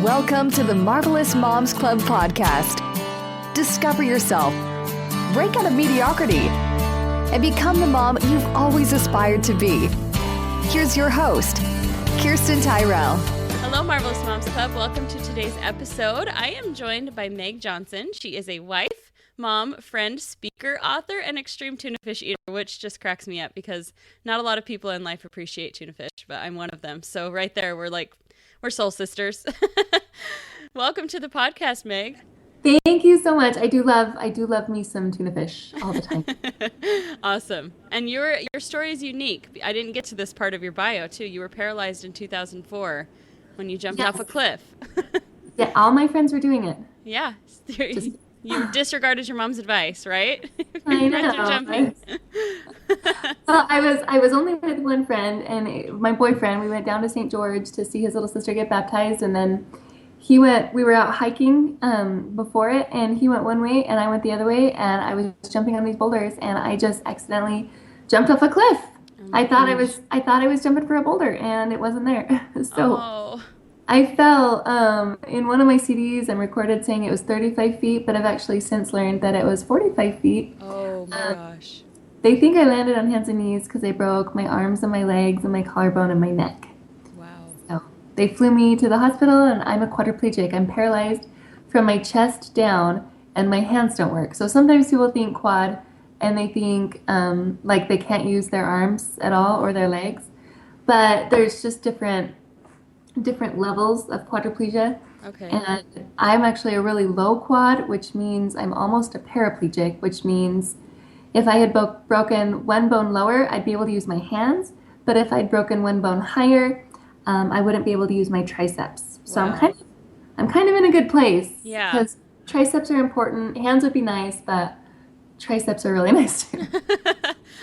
Welcome to the Marvelous Moms Club podcast. Discover yourself, break out of mediocrity, and become the mom you've always aspired to be. Here's your host, Kirsten Tyrell. Hello, Marvelous Moms Club. Welcome to today's episode. I am joined by Meg Johnson. She is a wife, mom, friend, speaker, author, and extreme tuna fish eater, which just cracks me up because not a lot of people in life appreciate tuna fish, but I'm one of them. So right there, we're soul sisters. Welcome to the podcast, Meg. Thank you so much. I do love me some tuna fish all the time. Awesome. And your story is unique. I didn't get to this part of your bio too. You were paralyzed in 2004 when you jumped off a cliff. Yeah, all my friends were doing it. Yeah. You disregarded your mom's advice, right? I know. Well, I was only with one friend and my boyfriend. We went down to St. George to see his little sister get baptized, and then we were out hiking before it, and he went one way and I went the other way, and I was jumping on these boulders and I just accidentally jumped off a cliff. I thought I was jumping for a boulder and it wasn't there. So I fell in one of my CDs and recorded saying it was 35 feet, but I've actually since learned that it was 45 feet. Oh my gosh. They think I landed on hands and knees because I broke my arms and my legs and my collarbone and my neck. Wow. So they flew me to the hospital, and I'm a quadriplegic. I'm paralyzed from my chest down and my hands don't work. So sometimes people think quad and they think like they can't use their arms at all or their legs. But there's just different levels of quadriplegia. Okay. And I'm actually a really low quad, which means I'm almost a paraplegic, which means if I had broken one bone lower, I'd be able to use my hands. But if I'd broken one bone higher, I wouldn't be able to use my triceps. So wow. I'm kind of in a good place. Yeah. Because triceps are important. Hands would be nice, but triceps are really nice too.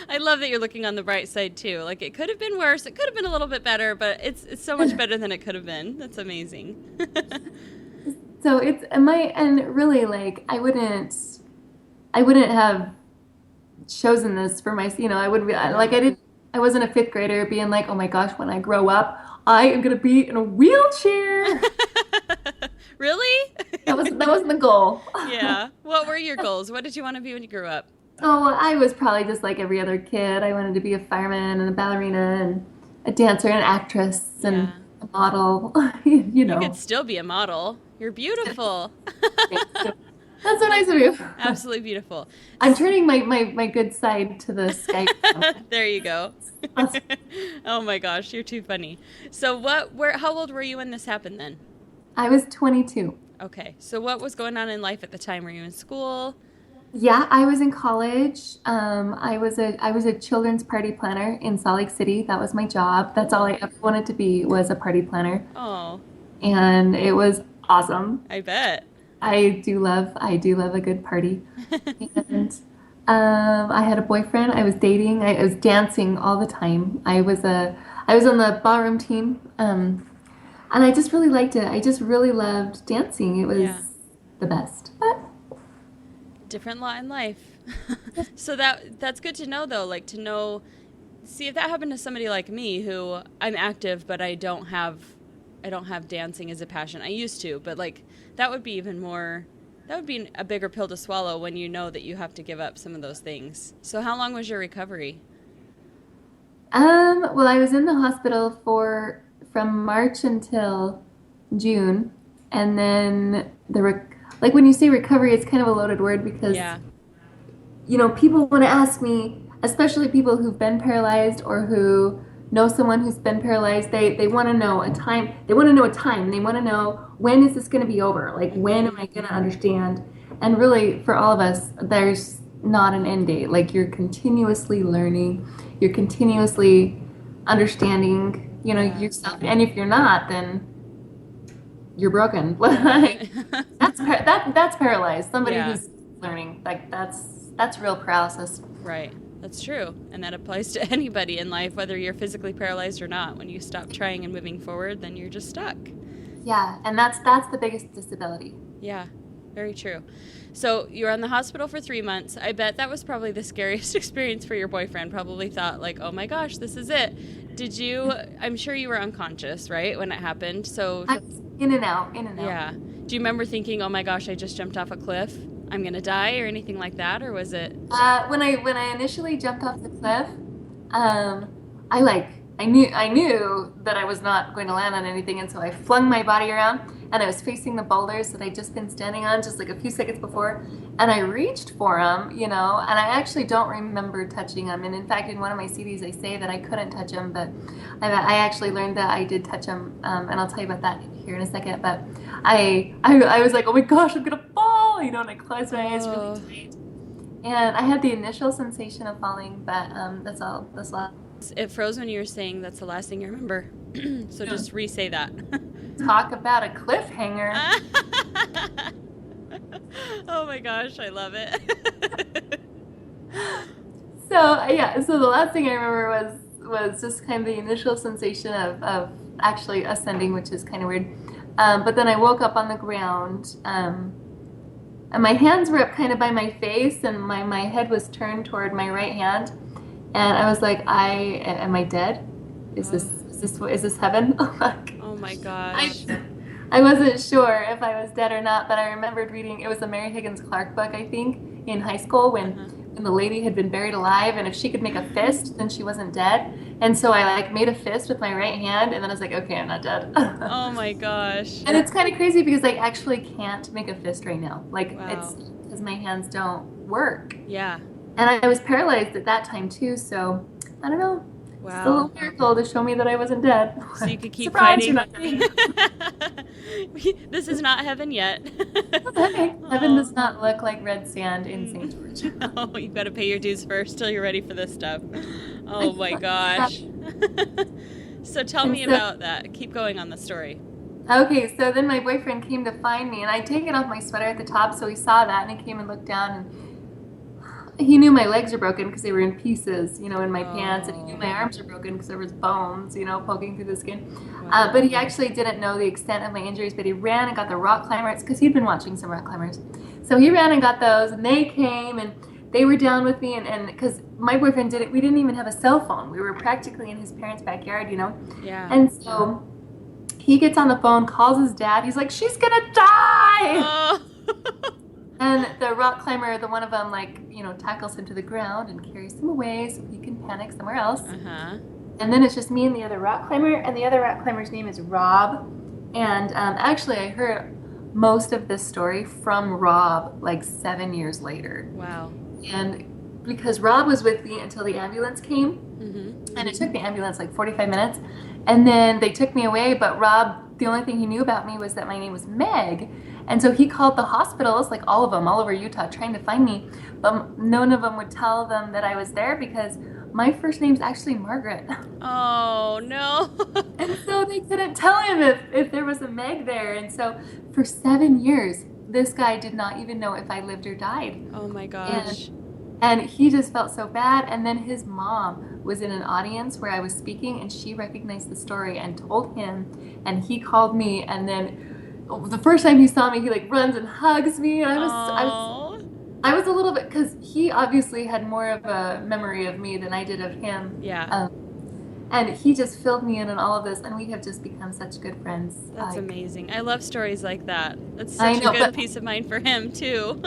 I love that you're looking on the bright side too. Like, it could have been worse. It could have been a little bit better, but it's so much better than it could have been. That's amazing. So and really, like, I wouldn't have chosen this for myself. I wouldn't be like, I wasn't a fifth grader being like, oh my gosh, when I grow up, I am going to be in a wheelchair. Really? That wasn't the goal. Yeah. What were your goals? What did you want to be when you grew up? Oh, I was probably just like every other kid. I wanted to be a fireman and a ballerina and a dancer and an actress and a model. You could still be a model. You're beautiful. That's so nice of you. Absolutely beautiful. I'm turning my good side to the sky. There you go. Oh my gosh, you're too funny. So how old were you when this happened then? I was 22. Okay. So what was going on in life at the time? Were you in school? Yeah, I was in college. I was a children's party planner in Salt Lake City. That was my job. That's all I ever wanted to be, was a party planner. Oh. And it was awesome. I bet. I do love a good party. And I had a boyfriend. I was dating. I was dancing all the time. I was on the ballroom team. And I just really liked it. I just really loved dancing. It was the best. But different lot in life. So that's good to know though, like to know, see if that happened to somebody like me who I'm active, but I don't have dancing as a passion. I used to, but like that would be a bigger pill to swallow when you know that you have to give up some of those things. So how long was your recovery? Well, I was in the hospital from March until June, and then like when you say recovery, it's kind of a loaded word because, people want to ask me, especially people who've been paralyzed or who know someone who's been paralyzed, they want to know a time. They want to know a time. They want to know, when is this going to be over? Like, when am I going to understand? And really, for all of us, there's not an end date. Like, you're continuously learning. You're continuously understanding, yourself. And if you're not, then you're broken. That's paralyzed. Somebody who's learning, like that's real paralysis. Right. That's true. And that applies to anybody in life, whether you're physically paralyzed or not. When you stop trying and moving forward, then you're just stuck. Yeah. And that's the biggest disability. Yeah. Very true. So you were in the hospital for 3 months. I bet that was probably the scariest experience for your boyfriend. Probably thought like, oh my gosh, this is it. I'm sure you were unconscious, right, when it happened? So In and out, in and out. Yeah. Do you remember thinking, oh my gosh, I just jumped off a cliff, I'm going to die, or anything like that? Or was it? When I initially jumped off the cliff, I knew that I was not going to land on anything, and so I flung my body around, and I was facing the boulders that I'd just been standing on just like a few seconds before, and I reached for them, and I actually don't remember touching them. And in fact, in one of my CDs, I say that I couldn't touch them, but I actually learned that I did touch them, and I'll tell you about that here in a second. But I was like, oh my gosh, I'm gonna fall, and I closed my eyes really tight, and I had the initial sensation of falling, but that's all. It froze when you were saying that's the last thing you remember. So just re-say that. Talk about a cliffhanger. Oh my gosh, I love it. So the last thing I remember was just kind of the initial sensation of actually ascending, which is kind of weird. But then I woke up on the ground, and my hands were up kind of by my face, and my head was turned toward my right hand. And I was like, am I dead? Is this heaven? Oh my gosh. I wasn't sure if I was dead or not, but I remembered reading, it was a Mary Higgins Clark book, I think, in high school when the lady had been buried alive, and if she could make a fist, then she wasn't dead. And so I made a fist with my right hand, and then I was like, okay, I'm not dead. Oh my gosh. And it's kind of crazy because I actually can't make a fist right now. Wow. It's because my hands don't work. Yeah. And I was paralyzed at that time too, so I don't know. Wow. Still a miracle to show me that I wasn't dead. So you could keep Surprise, fighting. This is not heaven yet. Heaven does not look like red sand in St. George. Oh, you've got to pay your dues first till you're ready for this stuff. Oh my gosh. So tell me about that. Keep going on the story. Okay, so then my boyfriend came to find me, and I'd taken off my sweater at the top, so he saw that, and he came and looked down, and he knew my legs were broken because they were in pieces, in my pants, and he knew my arms were broken because there was bones, poking through the skin. Wow. But he actually didn't know the extent of my injuries, but he ran and got the rock climbers because he'd been watching some rock climbers. So he ran and got those, and they came, and they were down with me, and because my boyfriend we didn't even have a cell phone. We were practically in his parents' backyard, Yeah. And so he gets on the phone, calls his dad. He's like, she's going to die! Oh. And the rock climber, the one of them, tackles him to the ground and carries him away so he can panic somewhere else. Uh-huh. And then it's just me and the other rock climber, and the other rock climber's name is Rob. And actually, I heard most of this story from Rob 7 years later. Wow. And because Rob was with me until the ambulance came, and it took the ambulance 45 minutes, and then they took me away, but Rob, the only thing he knew about me was that my name was Meg. And so he called the hospitals, all of them, all over Utah, trying to find me. But none of them would tell them that I was there because my first name's actually Margaret. Oh, no. And so they couldn't tell him if there was a Meg there. And so for 7 years, this guy did not even know if I lived or died. Oh, my gosh. And he just felt so bad. And then his mom was in an audience where I was speaking, and she recognized the story and told him. And he called me, and then the first time he saw me, he runs and hugs me, and I was a little bit, because he obviously had more of a memory of me than I did of him. Yeah. And he just filled me in on all of this, and we have just become such good friends. That's amazing. I love stories like that. That's such a good peace of mind for him too.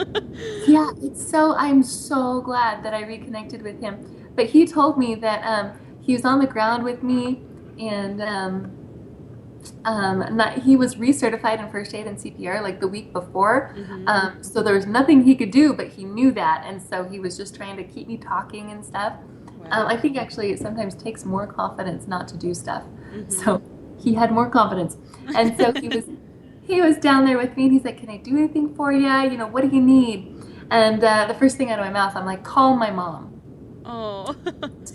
Yeah, I'm so glad that I reconnected with him. But he told me that he was on the ground with me, and he was recertified in first aid and CPR the week before. So there was nothing he could do, but he knew that, and so he was just trying to keep me talking and stuff. Wow. I think actually it sometimes takes more confidence not to do stuff. So he had more confidence, and so he was down there with me, and he's like, "Can I do anything for you? What do you need?" And the first thing out of my mouth, I'm like, "Call my mom. Oh,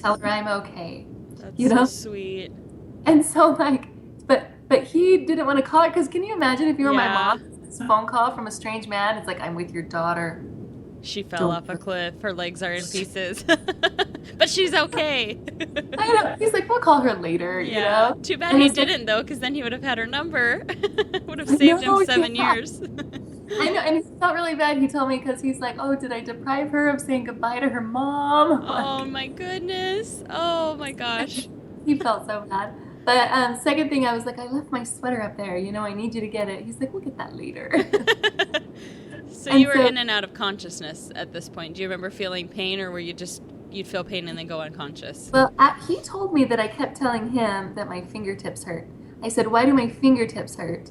Tell her I'm okay." That's so sweet. And so But he didn't want to call it, because can you imagine if you were my mom? This phone call from a strange man. It's I'm with your daughter. She fell off a cliff. Her legs are in pieces. But she's okay. I know. He's like, we'll call her later, Yeah. Too bad he didn't, though, because then he would have had her number. Would have saved him 7 years. I know, and he felt really bad. He told me, because he's like, oh, did I deprive her of saying goodbye to her mom? Oh, my goodness. Oh, my gosh. He felt so bad. But second thing, I was like, I left my sweater up there. I need you to get it. He's like, we'll get that later. So you were in and out of consciousness at this point. Do you remember feeling pain, or were you just, you'd feel pain and then go unconscious? Well, he told me that I kept telling him that my fingertips hurt. I said, why do my fingertips hurt?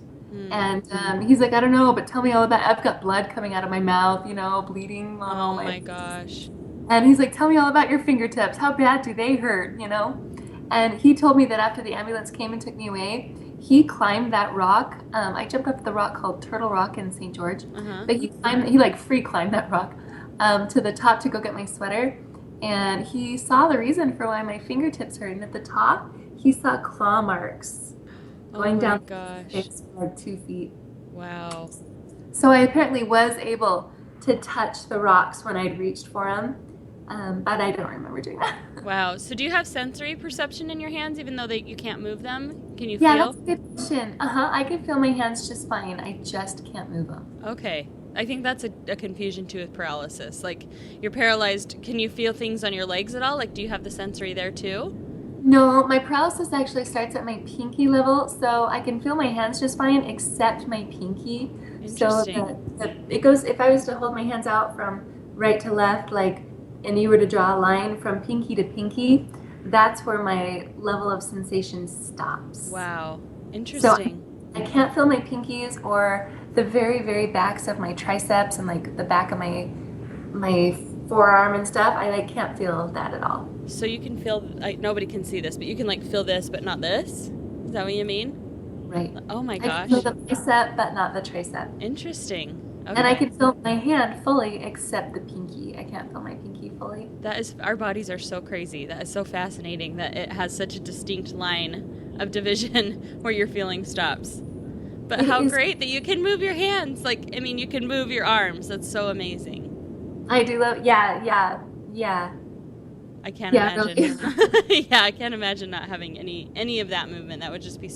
And he's like, I don't know, but tell me all about it. I've got blood coming out of my mouth, bleeding. Oh my gosh. And he's like, tell me all about your fingertips. How bad do they hurt, And he told me that after the ambulance came and took me away, he climbed that rock. I jumped up the rock called Turtle Rock in St. George. But he free climbed that rock to the top to go get my sweater. And he saw the reason for why my fingertips hurt. And at the top, he saw claw marks going down the face for like 2 feet. Wow. So I apparently was able to touch the rocks when I'd reached for them. But I don't remember doing that. Wow. So do you have sensory perception in your hands, even though you can't move them? Can you feel? Yeah, that's a good question. I can feel my hands just fine. I just can't move them. Okay. I think that's a confusion too with paralysis. Like, you're paralyzed. Can you feel things on your legs at all? Like, do you have the sensory there too? No, my paralysis actually starts at my pinky level, so I can feel my hands just fine except my pinky. Interesting. So it goes, if I was to hold my hands out from right to left, and you were to draw a line from pinky to pinky, that's where my level of sensation stops. Wow. Interesting. So I can't feel my pinkies or the very, very backs of my triceps and the back of my forearm and stuff. I can't feel that at all. So you can feel, nobody can see this, but you can feel this, but not this? Is that what you mean? Right. Oh my gosh. I can feel the bicep, but not the tricep. Interesting. Okay. And I can feel my hand fully except the pinky. I can't feel my pinky fully. Our bodies are so crazy. That is so fascinating that it has such a distinct line of division where your feeling stops. But how great that you can move your hands. You can move your arms. That's so amazing. I do love, yeah. I can't imagine. Really. Yeah, I can't imagine not having any of that movement. That would just be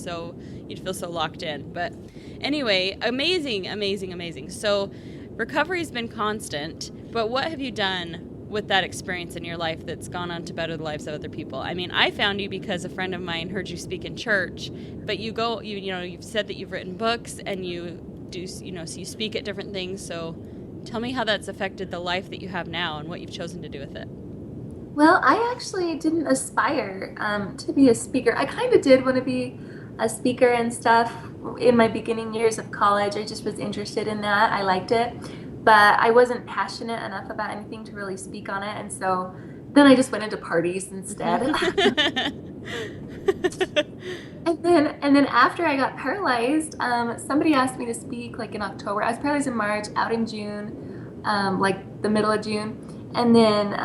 you'd feel so locked in. But anyway, amazing. So recovery's been constant, but what have you done with that experience in your life that's gone on to better the lives of other people? I mean, I found you because a friend of mine heard you speak in church, but you've said that you've written books and you do, so you speak at different things. So tell me how that's affected the life that you have now and what you've chosen to do with it. Well, I actually didn't aspire to be a speaker. I kind of did want to be a speaker and stuff in my beginning years of college. I just was interested in that. I liked it. But I wasn't passionate enough about anything to really speak on it. And so then I just went into parties instead. And then after I got paralyzed, somebody asked me to speak in October. I was paralyzed in March, out in June, the middle of June. And then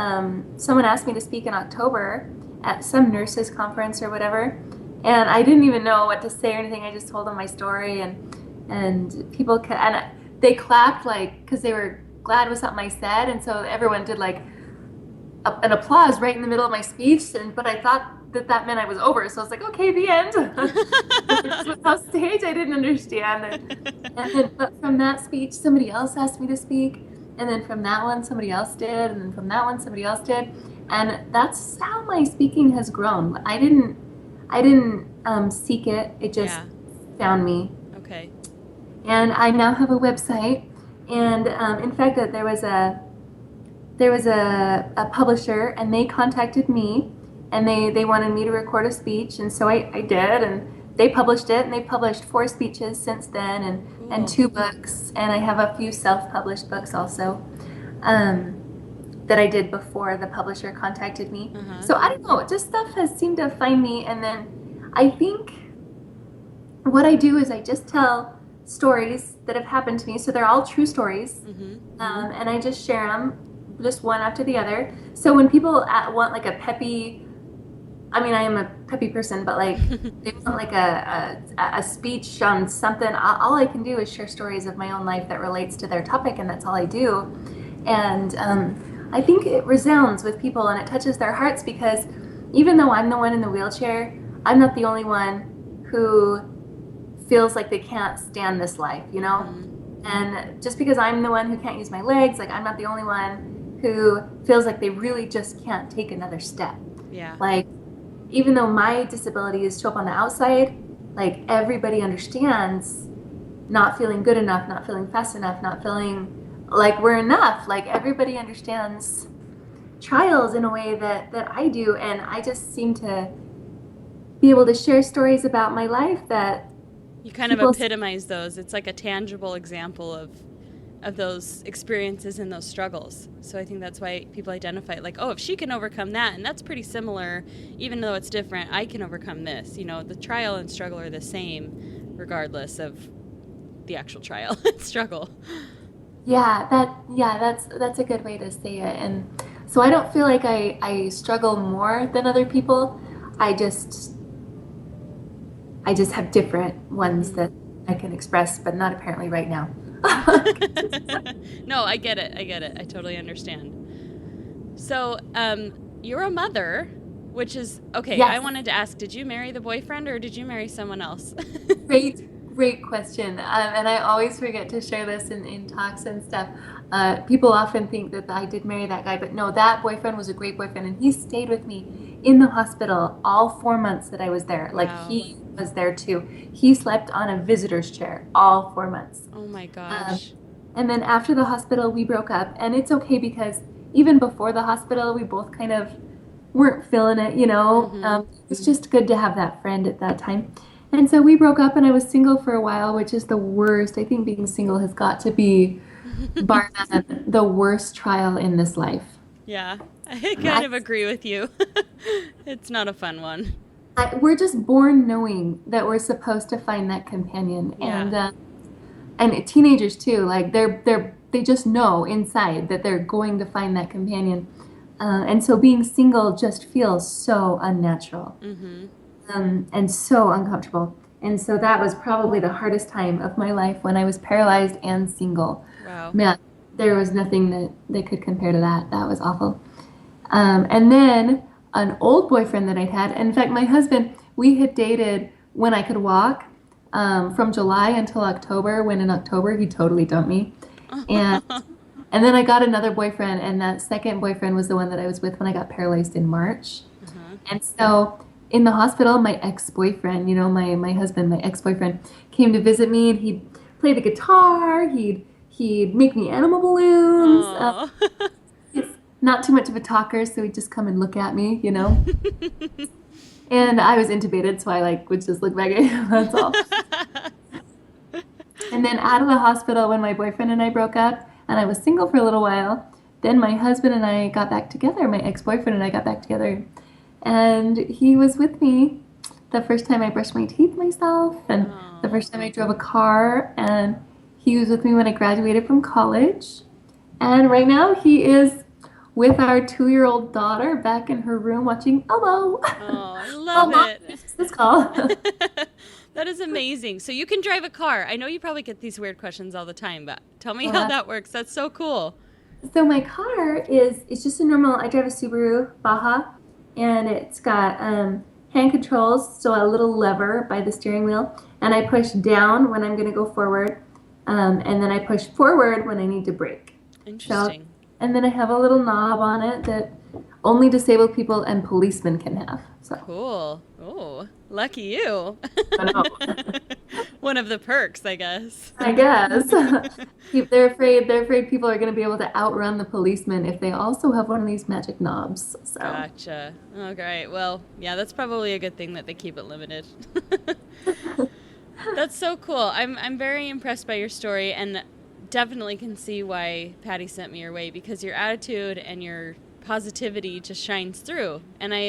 someone asked me to speak in October at some nurses conference or whatever. And I didn't even know what to say or anything. I just told them my story, and people they clapped because they were glad with something I said. And so everyone did an applause right in the middle of my speech. But I thought that meant I was over. So I was like, okay, the end. Off stage, I didn't understand. But from that speech, somebody else asked me to speak. And then from that one, somebody else did. And then from that one, somebody else did. And that's how my speaking has grown. I didn't seek it. It just found me. Okay. And I now have a website. And in fact, there was a publisher, and they contacted me, and they wanted me to record a speech. And so I did, and they published it, and they published 4 speeches since then, and 2 books, and I have a few self-published books also that I did before the publisher contacted me. So I don't know, just stuff has seemed to find me, and then I think what I do is I just tell stories that have happened to me, so they're all true stories, and I just share them, just one after the other. So when people want a peppy, I mean, I am a peppy person, but they want a speech on something, all I can do is share stories of my own life that relates to their topic, and that's all I do. And I think it resounds with people, and it touches their hearts, because even though I'm the one in the wheelchair, I'm not the only one who feels like they can't stand this life, And just because I'm the one who can't use my legs, I'm not the only one who feels like they really just can't take another step. Yeah. even though my disability is show up on the outside, like everybody understands not feeling good enough, not feeling fast enough, not feeling like we're enough. Like everybody understands trials in a way that I do, and I just seem to be able to share stories about my life that you kind of epitomize those. It's like a tangible example of those experiences and those struggles. So I think that's why people identify it, like, oh, if she can overcome that, and that's pretty similar, even though it's different, I can overcome this. You know, the trial and struggle are the same regardless of the actual trial and struggle. That's a good way to say it. And so I don't feel like I struggle more than other people. I just have different ones that I can express, but not apparently right now. No, I get it. I totally understand. So, you're a mother, which is, okay, yes. I wanted to ask, did you marry the boyfriend or did you marry someone else? Great question. And I always forget to share this in talks and stuff. People often think that I did marry that guy, but no, that boyfriend was a great boyfriend, and he stayed with me in the hospital all 4 months that I was there. Like, wow. He was there too. He slept on a visitor's chair all 4 months. Oh my gosh. And then after the hospital, we broke up, and it's okay because even before the hospital, we both kind of weren't feeling it, you know. It's just good to have that friend at that time. And so we broke up, and I was single for a while, which is the worst. I think being single has got to be, bar none, the worst trial in this life. Yeah, I kind of agree with you. It's not a fun one. We're just born knowing that we're supposed to find that companion, yeah. And teenagers too. Like they just know inside that they're going to find that companion, and so being single just feels so unnatural, and so uncomfortable. And so that was probably the hardest time of my life when I was paralyzed and single. Wow. Man, there was nothing that could compare to that. That was awful. And then an old boyfriend that I'd had. In fact, my husband, we had dated when I could walk from July until October, when in October he totally dumped me. And then I got another boyfriend, and that second boyfriend was the one that I was with when I got paralyzed in March. And so in the hospital, my ex-boyfriend, you know, my husband, my ex-boyfriend, came to visit me, and he'd play the guitar, he'd make me animal balloons. Not too much of a talker, so he'd just come and look at me, you know. And I was intubated, so I would just look back at him, that's all. And then out of the hospital, when my boyfriend and I broke up, and I was single for a little while, then my husband and I got back together, my ex-boyfriend and I got back together. And he was with me the first time I brushed my teeth myself, and the first time I drove a car, and he was with me when I graduated from college. And right now he is with our 2-year-old daughter back in her room watching Elmo. Oh, I love it. This call. That is amazing. So you can drive a car. I know you probably get these weird questions all the time, but tell me how that works. That's so cool. So my car it's just a normal, I drive a Subaru Baja, and it's got hand controls, so a little lever by the steering wheel, and I push down when I'm going to go forward, and then I push forward when I need to brake. Interesting. And then I have a little knob on it that only disabled people and policemen can have. So. Cool. Oh, lucky you. I know. One of the perks, I guess. I guess. They're afraid people are going to be able to outrun the policemen if they also have one of these magic knobs. So. Gotcha. Oh, great. Well, yeah, that's probably a good thing that they keep it limited. That's so cool. I'm very impressed by your story, and definitely can see why Patty sent me your way, because your attitude and your positivity just shines through. And I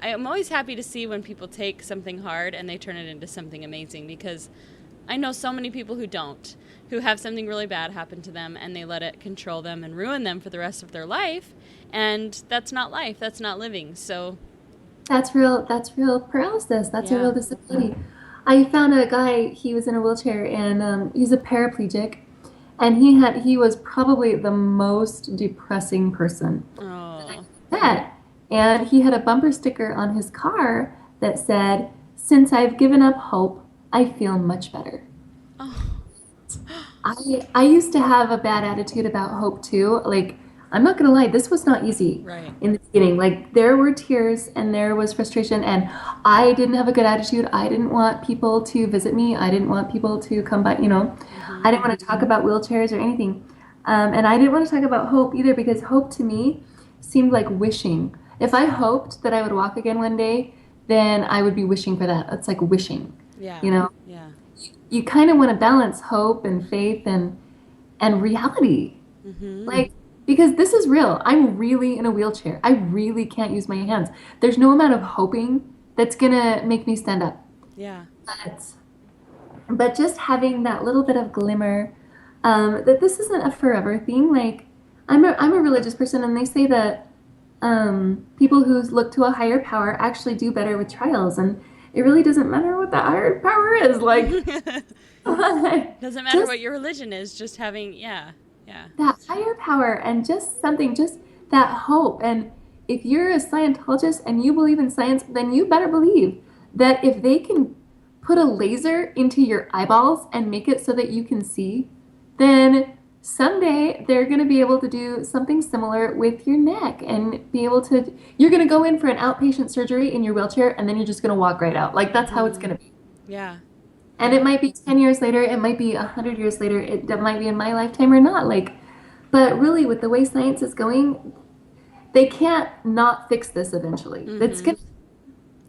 am always happy to see when people take something hard and they turn it into something amazing, because I know so many people who have something really bad happen to them, and they let it control them and ruin them for the rest of their life. And that's not life. That's not living. So that's real paralysis. That's a real disability. I found a guy, he was in a wheelchair, and he's a paraplegic. And he was probably the most depressing person that I met. And he had a bumper sticker on his car that said, "Since I've given up hope, I feel much better." Oh. I used to have a bad attitude about hope too. Like, I'm not gonna lie, this was not easy Right. in the beginning. Like, there were tears and there was frustration, and I didn't have a good attitude. I didn't want people to visit me. I didn't want people to come by, I didn't want to talk about wheelchairs or anything. And I didn't want to talk about hope either, because hope to me seemed like wishing. If I hoped that I would walk again one day, then I would be wishing for that. It's like wishing, Yeah. Yeah. You kind of want to balance hope and faith and reality. Like, because this is real. I'm really in a wheelchair. I really can't use my hands. There's no amount of hoping that's going to make me stand up. Yeah. But just having that little bit of glimmer, that this isn't a forever thing. Like, I'm a religious person, and they say that people who look to a higher power actually do better with trials, and it really doesn't matter what that higher power is. Like, doesn't matter what your religion is. Just having, that higher power, and just that hope. And if you're a Scientologist and you believe in science, then you better believe that if they can put a laser into your eyeballs and make it so that you can see, then someday they're going to be able to do something similar with your neck and be able to, you're going to go in for an outpatient surgery in your wheelchair, and then you're just going to walk right out. Like, that's how it's going to be. Yeah. And it might be 10 years later, it might be 100 years later, it might be in my lifetime or not. Like, but really, with the way science is going, they can't not fix this eventually. That's good.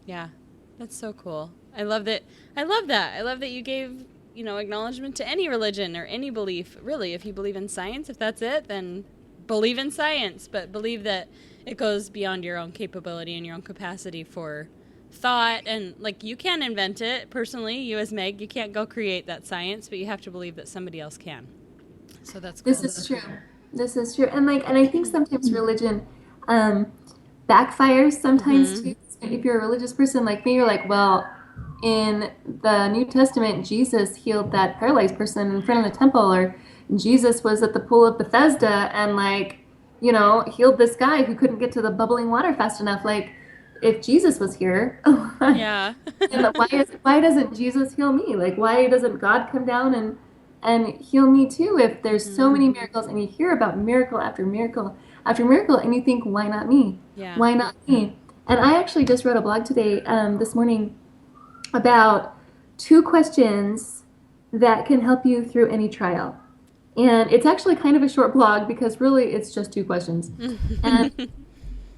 Yeah. That's so cool. I love that. I love that you gave, acknowledgement to any religion or any belief. Really, if you believe in science, if that's it, then believe in science, but believe that it goes beyond your own capability and your own capacity for thought. And, like, you can't invent it. Personally, you as Meg, you can't go create that science, but you have to believe that somebody else can. So that's cool. This is true. This is true. And I think sometimes religion backfires sometimes too. If you're a religious person like me, you're like, well, in the New Testament, Jesus healed that paralyzed person in front of the temple, or Jesus was at the pool of Bethesda and, healed this guy who couldn't get to the bubbling water fast enough. Like, if Jesus was here, yeah. why doesn't Jesus heal me? Like, why doesn't God come down and heal me too? If there's so many miracles, and you hear about miracle after miracle after miracle, and you think, why not me? Yeah. Why not me? And I actually just wrote a blog today, this morning, about 2 questions that can help you through any trial. And it's actually kind of a short blog, because really it's just 2 questions. And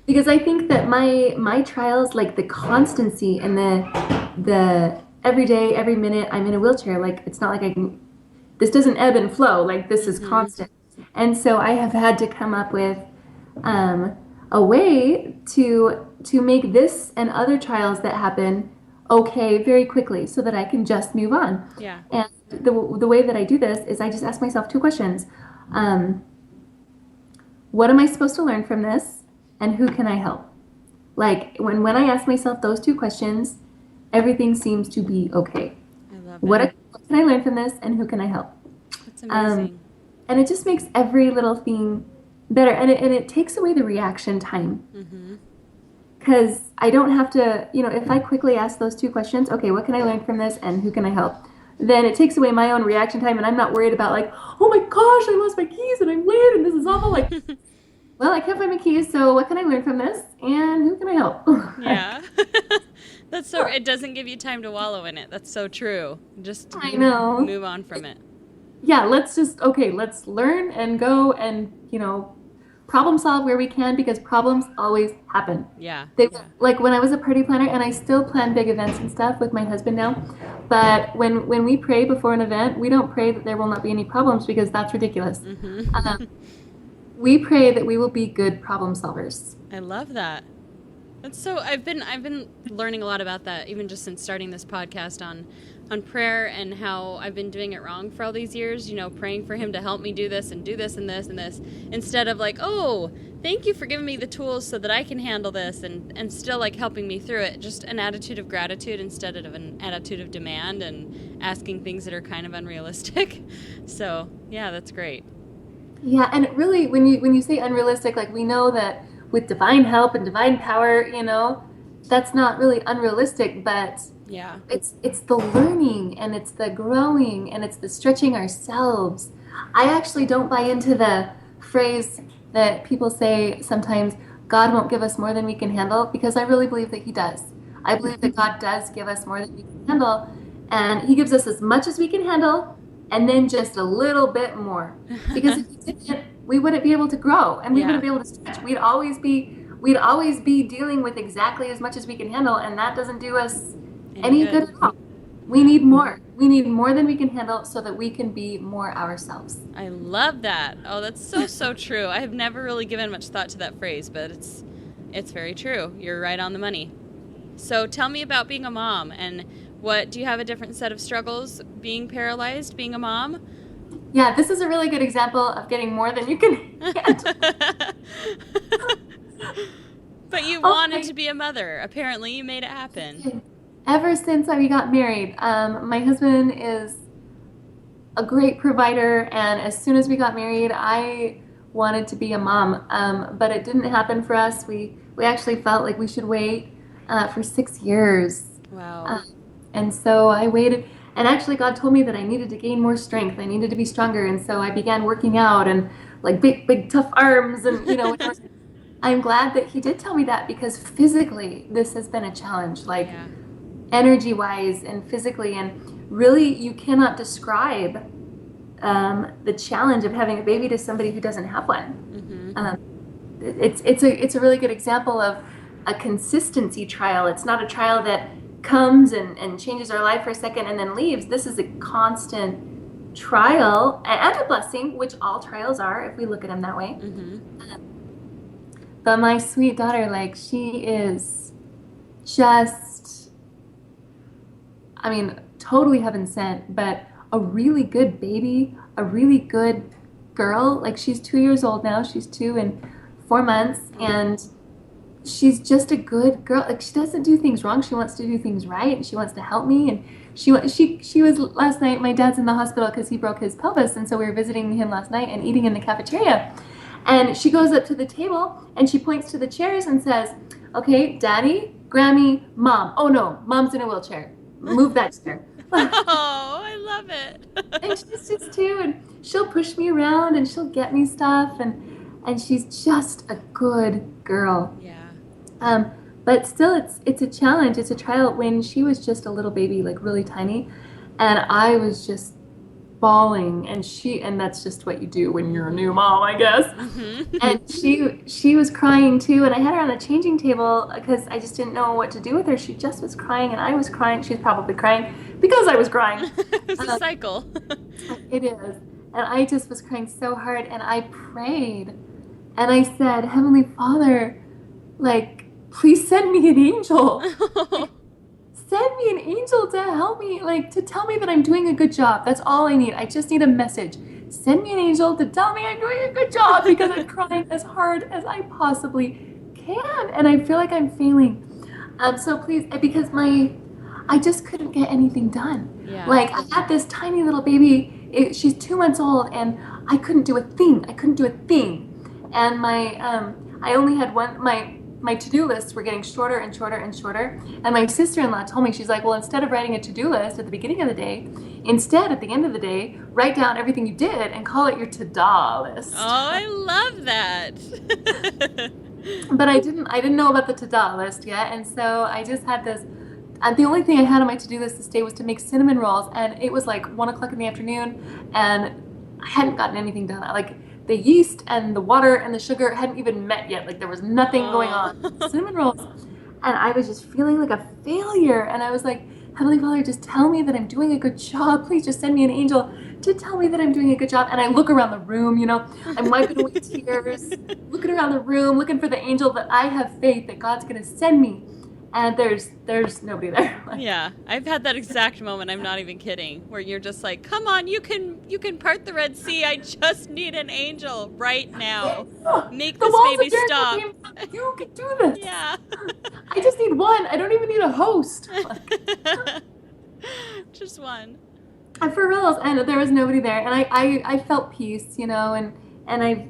because I think that my trials, like the constancy and the every day, every minute I'm in a wheelchair, like, it's not like this doesn't ebb and flow, like, this is constant. And so I have had to come up with a way to make this and other trials that happen okay very quickly, so that I can just move on. Yeah. And the way that I do this is I just ask myself 2 questions. What am I supposed to learn from this? And who can I help? Like, when I ask myself those 2 questions, everything seems to be okay. I love it. What can I learn from this, and who can I help? That's amazing. And it just makes every little thing better. And it takes away the reaction time. Because I don't have to, if I quickly ask those 2 questions, okay, what can I learn from this, and who can I help? Then it takes away my own reaction time, and I'm not worried about, like, oh my gosh, I lost my keys and I'm late and this is awful. Like, well, I can't find my keys, so what can I learn from this, and who can I help? Yeah. That's so, it doesn't give you time to wallow in it. That's so true. Just move on from it. Yeah, let's learn and go and, problem solve where we can, because problems always happen. Yeah. Like, when I was a party planner, and I still plan big events and stuff with my husband now, but when we pray before an event, we don't pray that there will not be any problems, because that's ridiculous. We pray that we will be good problem solvers. I love that. That's so, I've been learning a lot about that, even just since starting this podcast on prayer, and how I've been doing it wrong for all these years, praying for him to help me do this and do this and this and this, instead of like, oh, thank you for giving me the tools so that I can handle this, and still, like, helping me through it. Just an attitude of gratitude instead of an attitude of demand and asking things that are kind of unrealistic. So, yeah, that's great. Yeah, and really, when you say unrealistic, like, we know that with divine help and divine power, that's not really unrealistic, but yeah, it's the learning, and it's the growing, and it's the stretching ourselves. I actually don't buy into the phrase, that people say sometimes God won't give us more than we can handle, because I really believe that he does. I believe that God does give us more than we can handle, and he gives us as much as we can handle and then just a little bit more. Because if he didn't, we wouldn't be able to grow, and we wouldn't be able to stretch. We'd always be dealing with exactly as much as we can handle, and that doesn't do us any good at all. We need more. We need more than we can handle so that we can be more ourselves. I love that. Oh, that's so true. I have never really given much thought to that phrase, but it's very true. You're right on the money. So tell me about being a mom, and do you have a different set of struggles being paralyzed, being a mom? Yeah, this is a really good example of getting more than you can handle. But you wanted to be a mother. Apparently, you made it happen. Ever since we got married, my husband is a great provider, and as soon as we got married, I wanted to be a mom, but it didn't happen for us. We actually felt like we should wait for 6 years. Wow. And so I waited, and actually God told me that I needed to gain more strength. I needed to be stronger, and so I began working out and like big tough arms, and I'm glad that he did tell me that, because physically this has been a challenge, like energy-wise and physically, and really you cannot describe the challenge of having a baby to somebody who doesn't have one. It's a really good example of a consistency trial. It's not a trial that comes and changes our life for a second and then leaves. This is a constant trial and a blessing, which all trials are if we look at them that way. But my sweet daughter, like, she is just, I mean, totally heaven sent, but a really good baby, a really good girl. Like, she's 2 years old now. She's 2 and 4 months, and she's just a good girl. Like, she doesn't do things wrong. She wants to do things right, and she wants to help me. And she was last night. My dad's in the hospital because he broke his pelvis, and so we were visiting him last night and eating in the cafeteria. And she goes up to the table and she points to the chairs and says, "Okay, Daddy, Grammy, Mom. Oh no, Mom's in a wheelchair. Move that chair." Oh, I love it. And she's just 2, and she'll push me around and she'll get me stuff, and she's just a good girl. Yeah. But still, it's a challenge. It's a trial. When she was just a little baby, like really tiny, and I was just bawling, and that's just what you do when you're a new mom, I guess. And she was crying too, and I had her on the changing table because I just didn't know what to do with her. She just was crying, and I was crying. She was probably crying because I was crying. It's a cycle. It is. And I just was crying so hard, and I prayed, and I said, "Heavenly Father, like, please send me an angel." Send me an angel to help me, like, to tell me that I'm doing a good job. That's all I need. I just need a message. Send me an angel to tell me I'm doing a good job, because I'm crying as hard as I possibly can, and I feel like I'm failing. So please, because I just couldn't get anything done. Yeah. Like, I had this tiny little baby. She's 2 months old, and I couldn't do a thing. And I only had one. My to-do lists were getting shorter and shorter and shorter. And my sister-in-law told me, she's like, "Well, instead of writing a to-do list at the beginning of the day, instead, at the end of the day, write down everything you did and call it your to-da list." Oh, I love that. But I didn't know about the to-da list yet. And so I just had this, the only thing I had on my to-do list this day was to make cinnamon rolls. And it was like 1 o'clock in the afternoon, and I hadn't gotten anything done. Like, the yeast and the water and the sugar hadn't even met yet. Like, there was nothing going on. Cinnamon rolls. And I was just feeling like a failure. And I was like, "Heavenly Father, just tell me that I'm doing a good job. Please just send me an angel to tell me that I'm doing a good job." And I look around the room, I'm wiping away tears, looking around the room, looking for the angel that I have faith that God's going to send me. And there's nobody there. Yeah, I've had that exact moment. I'm not even kidding. Where you're just like, "Come on, you can part the Red Sea. I just need an angel right now. Make this baby stop. You can do this." Yeah. I just need one. I don't even need a host. Just one. And for reals, and there was nobody there, and I felt peace, and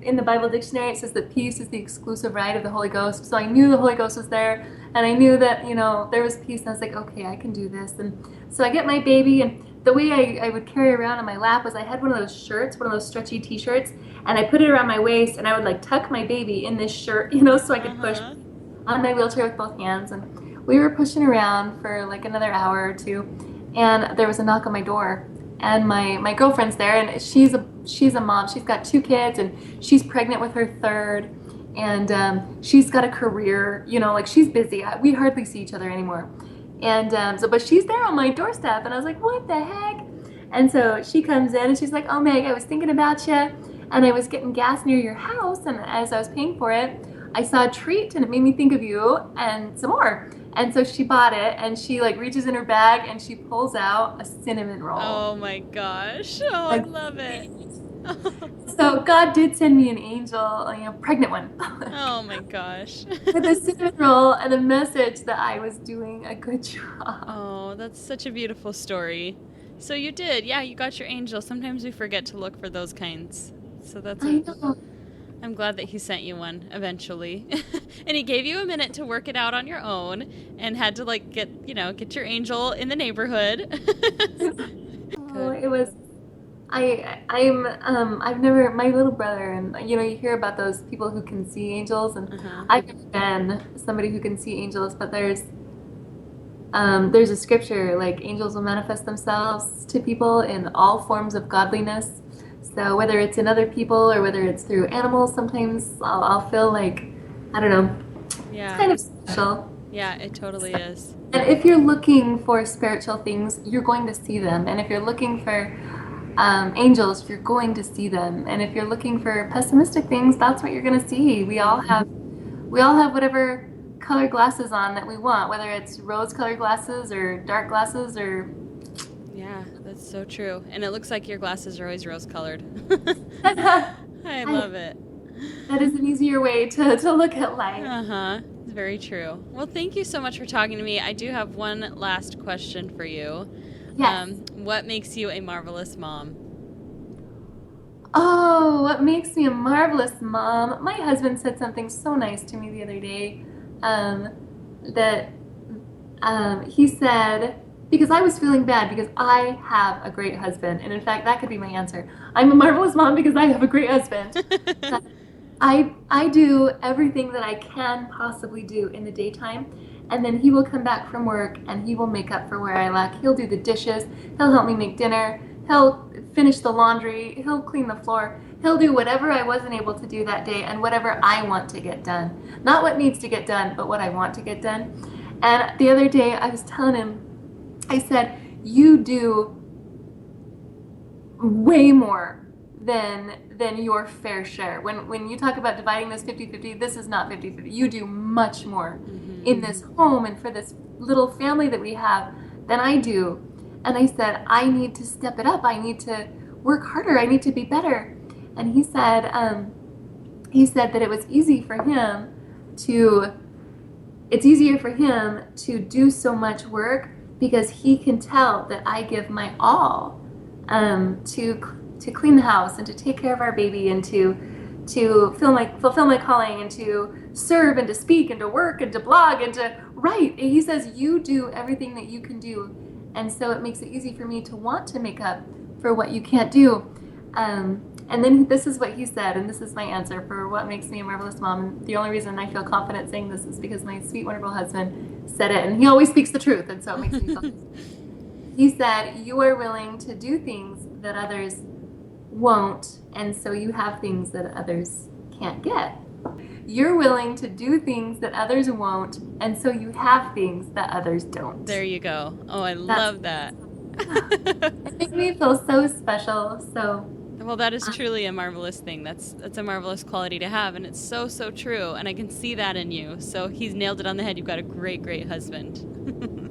in the Bible dictionary it says that peace is the exclusive right of the Holy Ghost. So I knew the Holy Ghost was there, and I knew that there was peace, and I was like, "Okay, I can do this." And So I get my baby, and the way I would carry around on my lap was I had one of those shirts, one of those stretchy t-shirts, and I put it around my waist, and I would like tuck my baby in this shirt, so I could push on my wheelchair with both hands. And we were pushing around for like another hour or two, and there was a knock on my door, and my girlfriend's there, and she's a mom. She's got 2 kids, and she's pregnant with her 3rd, and she's got a career, like she's busy. We hardly see each other anymore. And but she's there on my doorstep, and I was like, what the heck? And so she comes in, and she's like, oh, Meg, I was thinking about you, and I was getting gas near your house, and as I was paying for it, I saw a treat, and it made me think of you and some more. And so she bought it, and she like reaches in her bag, and she pulls out a cinnamon roll. Oh my gosh. Oh, I love it. So God did send me an angel, pregnant one. Oh my gosh. With a cinnamon roll and a message that I was doing a good job. Oh, that's such a beautiful story. So you did. Yeah, you got your angel. Sometimes we forget to look for those kinds. So that's I know. I'm glad that he sent you one eventually. And he gave you a minute to work it out on your own and had to like get your angel in the neighborhood. Oh, it was I've never, my little brother, and you hear about those people who can see angels, and I've never been somebody who can see angels, but there's a scripture like angels will manifest themselves to people in all forms of godliness. So whether it's in other people or whether it's through animals, sometimes I'll feel like, I don't know, it's kind of special. Yeah, it totally is. And if you're looking for spiritual things, you're going to see them. And if you're looking for angels, you're going to see them. And if you're looking for pessimistic things, that's what you're going to see. We all have whatever color glasses on that we want, whether it's rose-colored glasses or dark glasses or... Yeah, that's so true. And it looks like your glasses are always rose-colored. I love it. That is an easier way to look at life. It's very true. Well, thank you so much for talking to me. I do have one last question for you. Yes. What makes you a marvelous mom? Oh, what makes me a marvelous mom? My husband said something so nice to me the other day, that he said, because I was feeling bad because I have a great husband. And in fact, that could be my answer. I'm a marvelous mom because I have a great husband. I do everything that I can possibly do in the daytime. And then he will come back from work and he will make up for where I lack. He'll do the dishes. He'll help me make dinner. He'll finish the laundry. He'll clean the floor. He'll do whatever I wasn't able to do that day and whatever I want to get done. Not what needs to get done, but what I want to get done. And the other day I was telling him, I said, you do way more than your fair share. When you talk about dividing this 50-50, this is not 50-50. You do much more in this home and for this little family that we have than I do. And I said, I need to step it up. I need to work harder. I need to be better. And he said that it was easy for him it's easier for him to do so much work because he can tell that I give my all to clean the house and to take care of our baby and to fulfill my calling and to serve and to speak and to work and to blog and to write. And he says, you do everything that you can do. And so it makes it easy for me to want to make up for what you can't do. And then this is what he said, and this is my answer for what makes me a marvelous mom. And the only reason I feel confident saying this is because my sweet, wonderful husband said it, and he always speaks the truth, and so it makes me feel He said, you are willing to do things that others won't, and so you have things that others can't get. You're willing to do things that others won't, and so you have things that others don't. There you go. Oh, I love that. It makes me feel so special. So well, that is truly a marvelous thing. That's a marvelous quality to have, and it's so, so true, and I can see that in you. So he's nailed it on the head. You've got a great, great husband.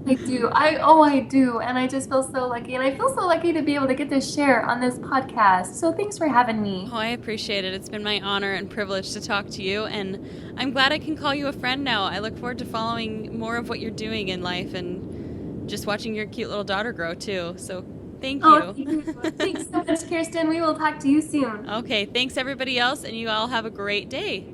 I do. I do. And I just feel so lucky. And I feel so lucky to be able to get to share on this podcast. So thanks for having me. Oh, I appreciate it. It's been my honor and privilege to talk to you. And I'm glad I can call you a friend now. I look forward to following more of what you're doing in life and just watching your cute little daughter grow too. So thank you. Oh, thank you. Thanks so much, Kirsten. We will talk to you soon. Okay. Thanks everybody else. And you all have a great day.